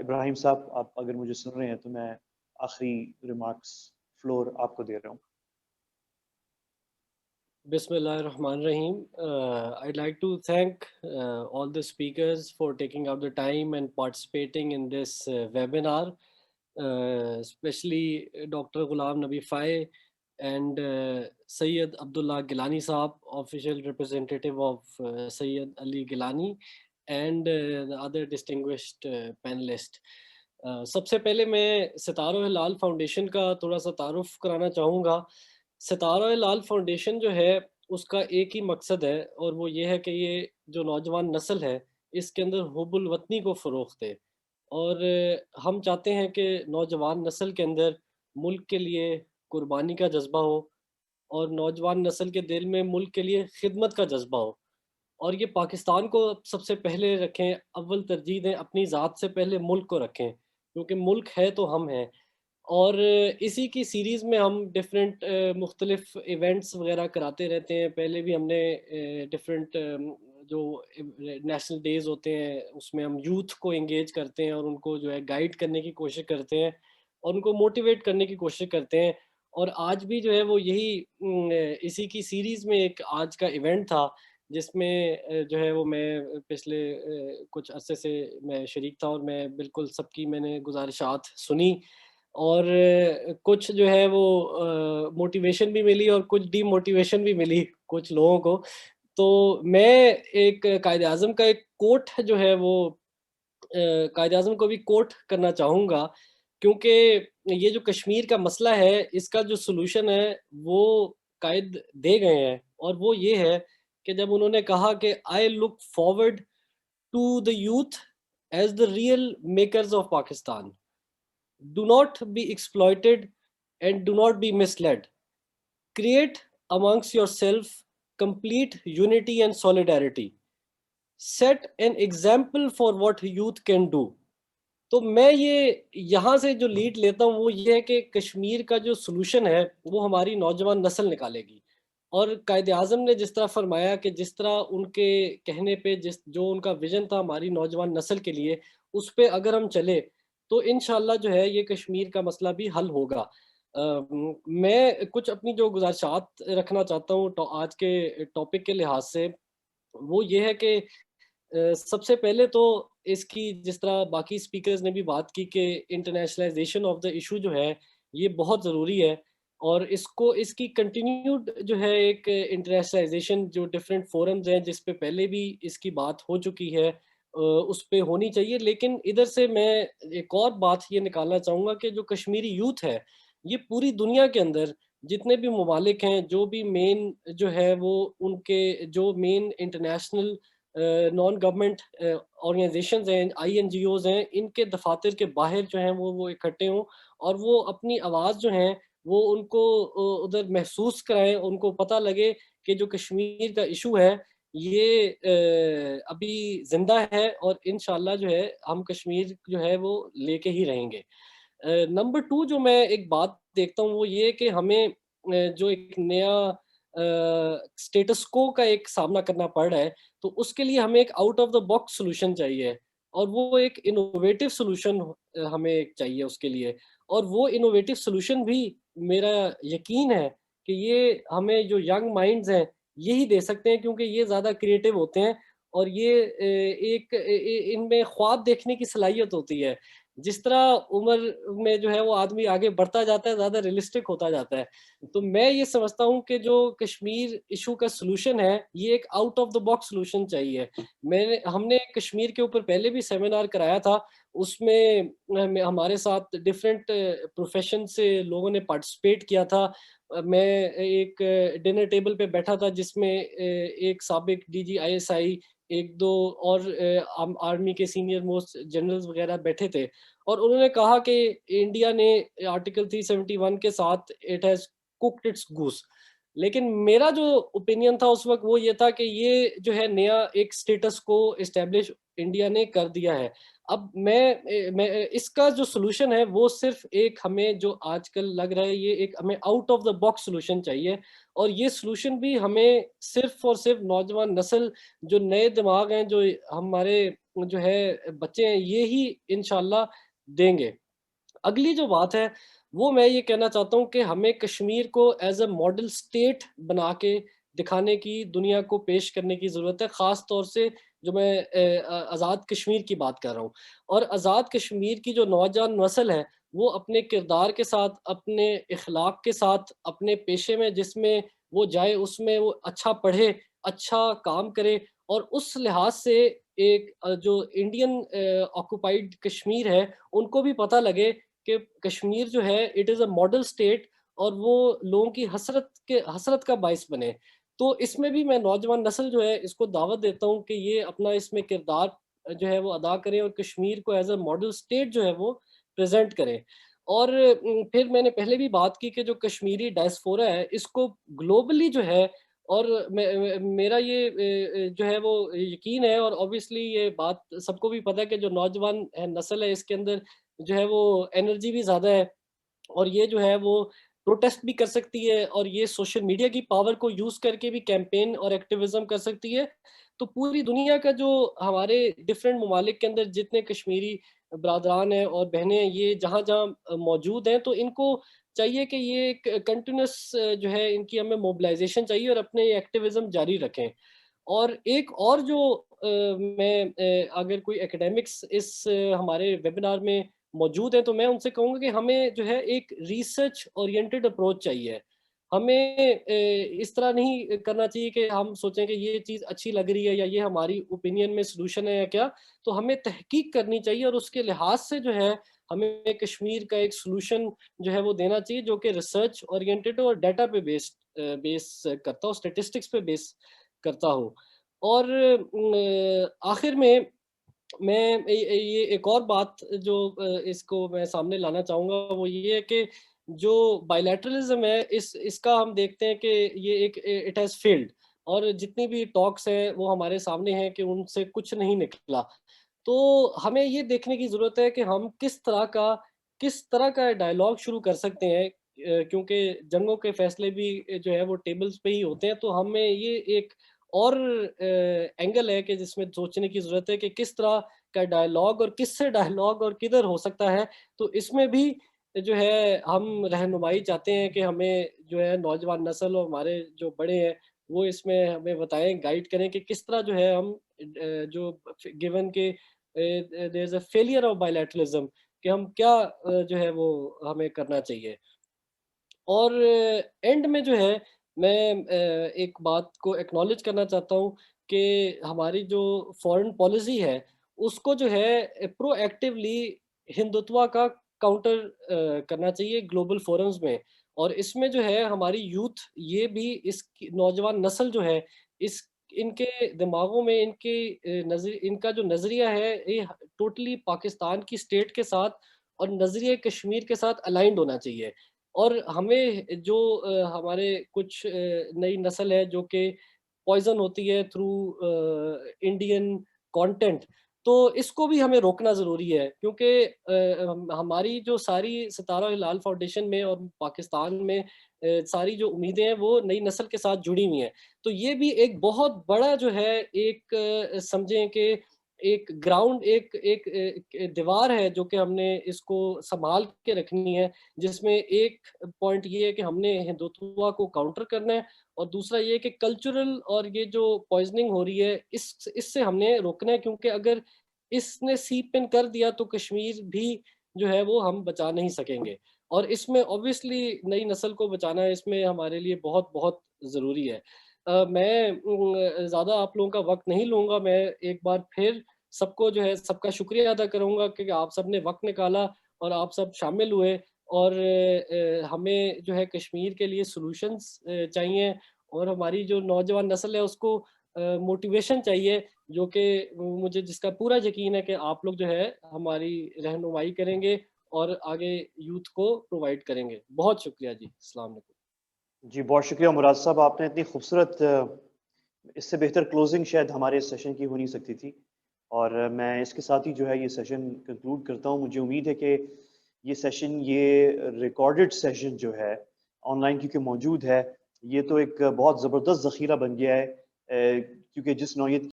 ابراہیم صاحب آپ اگر مجھے سن رہے ہیں تو میں آخری ریمارکس فلور آپ کو دے رہا ہوں. Bismillah ar-Rahman ar-Rahim. I'd like to thank all the speakers for taking out the time and participating in this webinar, especially Dr. Ghulam Nabi Fai and Sayyid Abdullah Gilani Saab, official representative of Sayyid Ali Gilani, and the other distinguished panelists. سب سے پہلے میں ستارہ ہلال foundation کا تھوڑا سا تعارف کرانا چاہوں گا. ستارہ ہلال فاؤنڈیشن جو ہے اس کا ایک ہی مقصد ہے اور وہ یہ ہے کہ یہ جو نوجوان نسل ہے اس کے اندر حب الوطنی کو فروغ دے، اور ہم چاہتے ہیں کہ نوجوان نسل کے اندر ملک کے لیے قربانی کا جذبہ ہو اور نوجوان نسل کے دل میں ملک کے لیے خدمت کا جذبہ ہو، اور یہ پاکستان کو سب سے پہلے رکھیں، اول ترجیح دیں، اپنی ذات سے پہلے ملک کو رکھیں کیونکہ ملک ہے تو ہم ہیں. اور اسی کی سیریز میں ہم ڈفرینٹ مختلف ایونٹس وغیرہ کراتے رہتے ہیں. پہلے بھی ہم نے ڈفرینٹ جو نیشنل ڈیز ہوتے ہیں اس میں ہم یوتھ کو انگیج کرتے ہیں اور ان کو جو ہے گائیڈ کرنے کی کوشش کرتے ہیں اور ان کو موٹیویٹ کرنے کی کوشش کرتے ہیں. اور آج بھی جو ہے وہ یہی اسی کی سیریز میں ایک آج کا ایونٹ تھا جس میں جو ہے وہ میں پچھلے کچھ عرصے سے میں شریک تھا اور میں بالکل سب کی میں نے گزارشات سنی اور کچھ جو ہے وہ موٹیویشن بھی ملی اور کچھ ڈی موٹیویشن بھی ملی کچھ لوگوں کو. تو میں ایک قائد اعظم کا ایک کوٹ جو ہے وہ قائد اعظم کو بھی کوٹ کرنا چاہوں گا کیونکہ یہ جو کشمیر کا مسئلہ ہے اس کا جو سلوشن ہے وہ قائد دے گئے ہیں، اور وہ یہ ہے کہ جب انہوں نے کہا کہ I look forward to the youth as the real makers of Pakistan. Do not be exploited and do not be misled. Create amongst yourself complete unity and solidarity. Set an example for what youth can do. تو میں یہ یہاں سے جو lead لیتا ہوں وہ یہ ہے کہ کشمیر کا جو سلوشن ہے وہ ہماری نوجوان نسل نکالے گی. اور قائد اعظم نے جس طرح فرمایا کہ جس طرح ان کے کہنے پہ جو ان کا ویژن تھا ہماری نوجوان نسل کے لیے، اس پہ اگر ہم چلے تو انشاءاللہ جو ہے یہ کشمیر کا مسئلہ بھی حل ہوگا. میں کچھ اپنی جو گزارشات رکھنا چاہتا ہوں تو آج کے ٹاپک کے لحاظ سے وہ یہ ہے کہ سب سے پہلے تو اس کی جس طرح باقی سپیکرز نے بھی بات کی کہ انٹرنیشنلائزیشن آف دا ایشو جو ہے یہ بہت ضروری ہے، اور اس کی کنٹینیوڈ جو ہے ایک انٹرنیشنلائزیشن جو ڈفرینٹ فورمز ہیں جس پہ پہلے بھی اس کی بات ہو چکی ہے اس پہ ہونی چاہیے. لیکن ادھر سے میں ایک اور بات یہ نکالنا چاہوں گا کہ جو کشمیری یوتھ ہے یہ پوری دنیا کے اندر جتنے بھی ممالک ہیں، جو بھی مین جو ہے وہ ان کے جو مین انٹرنیشنل نان گورنمنٹ آرگنائزیشنز ہیں، آئی این جی اوز ہیں، ان کے دفاتر کے باہر جو ہیں وہ اکٹھے ہوں اور وہ اپنی آواز جو ہیں وہ ان کو ادھر محسوس کرائیں، ان کو پتہ لگے کہ جو کشمیر کا ایشو ہے یہ ابھی زندہ ہے اور انشاءاللہ جو ہے ہم کشمیر جو ہے وہ لے کے ہی رہیں گے. نمبر 2 جو میں ایک بات دیکھتا ہوں وہ یہ کہ ہمیں جو ایک نیا سٹیٹس کو کا ایک سامنا کرنا پڑ رہا ہے تو اس کے لیے ہمیں ایک out of the box solution چاہیے اور وہ ایک انوویٹو سولوشن ہمیں چاہیے اس کے لیے. اور وہ انوویٹو سولوشن بھی میرا یقین ہے کہ یہ ہمیں جو ینگ مائنڈز ہیں یہی دے سکتے ہیں کیونکہ یہ زیادہ کریٹو ہوتے ہیں اور یہ ایک ان میں خواب دیکھنے کی صلاحیت ہوتی ہے. جس طرح عمر میں جو ہے وہ آدمی آگے بڑھتا جاتا ہے زیادہ ریئلسٹک ہوتا جاتا ہے. تو میں یہ سمجھتا ہوں کہ جو کشمیر ایشو کا سلوشن ہے یہ ایک out of the box solution چاہیے. ہم نے کشمیر کے اوپر پہلے بھی سیمینار کرایا تھا، اس میں ہمارے ساتھ ڈفرینٹ پروفیشن سے لوگوں نے پارٹیسپیٹ کیا تھا. میں ایک ڈنر ٹیبل پہ بیٹھا تھا جس میں ایک سابق D G I S I, ایک دو اور آرمی کے سینئر موسٹ جنرلز وغیرہ بیٹھے تھے اور انہوں نے کہا کہ انڈیا نے آرٹیکل 371 کے ساتھ it has cooked its goose. لیکن میرا جو اوپینین تھا اس وقت وہ یہ تھا کہ یہ جو ہے نیا ایک سٹیٹس کو اسٹیبلش انڈیا نے کر دیا ہے. اب میں اس کا جو سلوشن ہے وہ صرف ایک ہمیں جو آج کل لگ رہا ہے یہ ایک ہمیں out of the box solution چاہیے اور یہ سلوشن بھی ہمیں صرف اور صرف نوجوان نسل جو نئے دماغ ہیں جو ہمارے جو ہے بچے ہیں یہی انشاءاللہ دیں گے۔ اگلی جو بات ہے وہ میں یہ کہنا چاہتا ہوں کہ ہمیں کشمیر کو ایز اے ماڈل اسٹیٹ بنا کے دکھانے کی، دنیا کو پیش کرنے کی ضرورت ہے، خاص طور سے جو میں آزاد کشمیر کی بات کر رہا ہوں۔ اور آزاد کشمیر کی جو نوجوان نسل ہے وہ اپنے کردار کے ساتھ، اپنے اخلاق کے ساتھ، اپنے پیشے میں جس میں وہ جائے اس میں وہ اچھا پڑھے، اچھا کام کرے، اور اس لحاظ سے ایک جو انڈین آکوپائڈ کشمیر ہے ان کو بھی پتہ لگے کہ کشمیر جو ہے it is a model state, اور وہ لوگوں کی حسرت کا باعث بنے۔ تو اس میں بھی میں نوجوان نسل جو ہے اس کو دعوت دیتا ہوں کہ یہ اپنا اس میں کردار جو ہے وہ ادا کریں اور کشمیر کو ایز اے ماڈل اسٹیٹ جو ہے وہ پریزنٹ کریں۔ اور پھر میں نے پہلے بھی بات کی کہ جو کشمیری ڈائسپورا ہے اس کو گلوبلی جو ہے، اور میرا یہ جو ہے وہ یقین ہے، اور اوبیسلی یہ بات سب کو بھی پتہ ہے کہ جو نوجوان نسل ہے اس کے اندر جو ہے وہ انرجی بھی زیادہ ہے، اور یہ جو ہے وہ پروٹیسٹ بھی کر سکتی ہے، اور یہ سوشل میڈیا کی پاور کو یوز کر کے بھی کیمپین اور ایکٹیویزم کر سکتی ہے۔ تو پوری دنیا کا جو ہمارے ڈفرینٹ ممالک کے اندر جتنے کشمیری برادران ہیں اور بہنیں ہیں یہ جہاں جہاں موجود ہیں، تو ان کو چاہیے کہ یہ ایک کنٹینیوس جو ہے ان کی ہمیں موبلائزیشن چاہیے اور اپنے ایکٹیویزم جاری رکھیں۔ اور ایک اور جو میں اگر کوئی اکیڈیمکس اس ہمارے ویبینار میں موجود ہیں تو میں ان سے کہوں گا کہ ہمیں جو ہے ایک ریسرچ اورینٹڈ اپروچ چاہیے۔ ہمیں اس طرح نہیں کرنا چاہیے کہ ہم سوچیں کہ یہ چیز اچھی لگ رہی ہے یا یہ ہماری اوپینین میں سلوشن ہے یا کیا، تو ہمیں تحقیق کرنی چاہیے اور اس کے لحاظ سے جو ہے ہمیں کشمیر کا ایک سلوشن جو ہے وہ دینا چاہیے جو کہ ریسرچ اورینٹڈ اور ڈیٹا پہ بیس کرتا ہو، اسٹیٹسٹکس پہ بیس کرتا ہو۔ اور آخر میں یہ ایک اور بات جو اس کو میں سامنے لانا چاہوں گا وہ یہ ہے کہ جو بائیلیٹرلزم ہے اس کا ہم دیکھتے ہیں کہ یہ ایک اٹ ہیز فیلڈ، اور جتنی بھی ٹاکس ہیں وہ ہمارے سامنے ہیں کہ ان سے کچھ نہیں نکلا۔ تو ہمیں یہ دیکھنے کی ضرورت ہے کہ ہم کس طرح کا ڈائلاگ شروع کر سکتے ہیں، کیونکہ جنگوں کے فیصلے بھی جو ہے وہ ٹیبلز پہ ہی ہوتے ہیں، تو ہمیں یہ ایک اور اینگل ہے کہ جس میں سوچنے کی ضرورت ہے کہ کس طرح کا ڈائلاگ اور کس سے ڈائلاگ اور کدھر ہو سکتا ہے۔ تو اس میں بھی جو ہے ہم رہنمائی چاہتے ہیں کہ ہمیں جو ہے نوجوان نسل اور ہمارے جو بڑے ہیں وہ اس میں ہمیں بتائیں، گائیڈ کریں کہ کس طرح جو ہے ہم جو گیون کے دیر از اے فیلئر آف بائیلیٹرلزم کہ ہم کیا جو ہے وہ ہمیں کرنا چاہیے۔ اور اینڈ میں جو ہے میں ایک بات کو ایکنالج کرنا چاہتا ہوں کہ ہماری جو فورن پالیسی ہے اس کو جو ہے پرو ایکٹیولی ہندوتوا کا کاؤنٹر کرنا چاہیے گلوبل فورمز میں، اور اس میں جو ہے ہماری یوتھ یہ بھی نوجوان نسل جو ہے ان کے دماغوں میں ان کا جو نظریہ ہے یہ ٹوٹلی پاکستان کی اسٹیٹ کے ساتھ اور نظریہ کشمیر کے ساتھ الائنڈ ہونا چاہیے۔ اور ہمیں جو ہمارے کچھ نئی نسل ہے جو کہ پوائزن ہوتی ہے تھرو انڈین کانٹینٹ، تو اس کو بھی ہمیں روکنا ضروری ہے، کیونکہ ہماری جو ساری ستارہ ہلال فاؤنڈیشن میں اور پاکستان میں ساری جو امیدیں ہیں وہ نئی نسل کے ساتھ جڑی ہوئی ہیں۔ تو یہ بھی ایک بہت بڑا جو ہے ایک سمجھیں کہ ایک گراؤنڈ ایک دیوار ہے جو کہ ہم نے اس کو سنبھال کے رکھنی ہے، جس میں ایک پوائنٹ یہ ہے کہ ہم نے ہندوتوا کو کاؤنٹر کرنا ہے، اور دوسرا یہ کہ کلچرل اور یہ جو پوائزننگ ہو رہی ہے اس سے ہم نے روکنا ہے، کیونکہ اگر اس نے سیپ ان کر دیا تو کشمیر بھی جو ہے وہ ہم بچا نہیں سکیں گے، اور اس میں اوبویسلی نئی نسل کو بچانا ہے، اس میں ہمارے لیے بہت بہت ضروری ہے۔ میں زیادہ آپ لوگوں کا وقت نہیں لوں گا، میں ایک بار پھر سب کو جو ہے سب کا شکریہ ادا کروں گا کہ آپ سب نے وقت نکالا اور آپ سب شامل ہوئے، اور ہمیں جو ہے کشمیر کے لیے سلوشنز چاہیے، اور ہماری جو نوجوان نسل ہے اس کو موٹیویشن چاہیے، جو کہ مجھے جس کا پورا یقین ہے کہ آپ لوگ جو ہے ہماری رہنمائی کریں گے اور آگے یوتھ کو پرووائڈ کریں گے۔ بہت شکریہ جی، السلام علیکم۔ جی بہت شکریہ مراد صاحب، آپ نے اتنی خوبصورت اس سے بہتر کلوزنگ شاید ہمارے سیشن کی ہو نہیں سکتی تھی، اور میں اس کے ساتھ ہی جو ہے یہ سیشن کنکلوڈ کرتا ہوں۔ مجھے امید ہے کہ یہ سیشن، یہ ریکارڈڈ سیشن جو ہے آن لائن کیونکہ موجود ہے، یہ تو ایک بہت زبردست ذخیرہ بن گیا ہے، کیونکہ جس نوعیت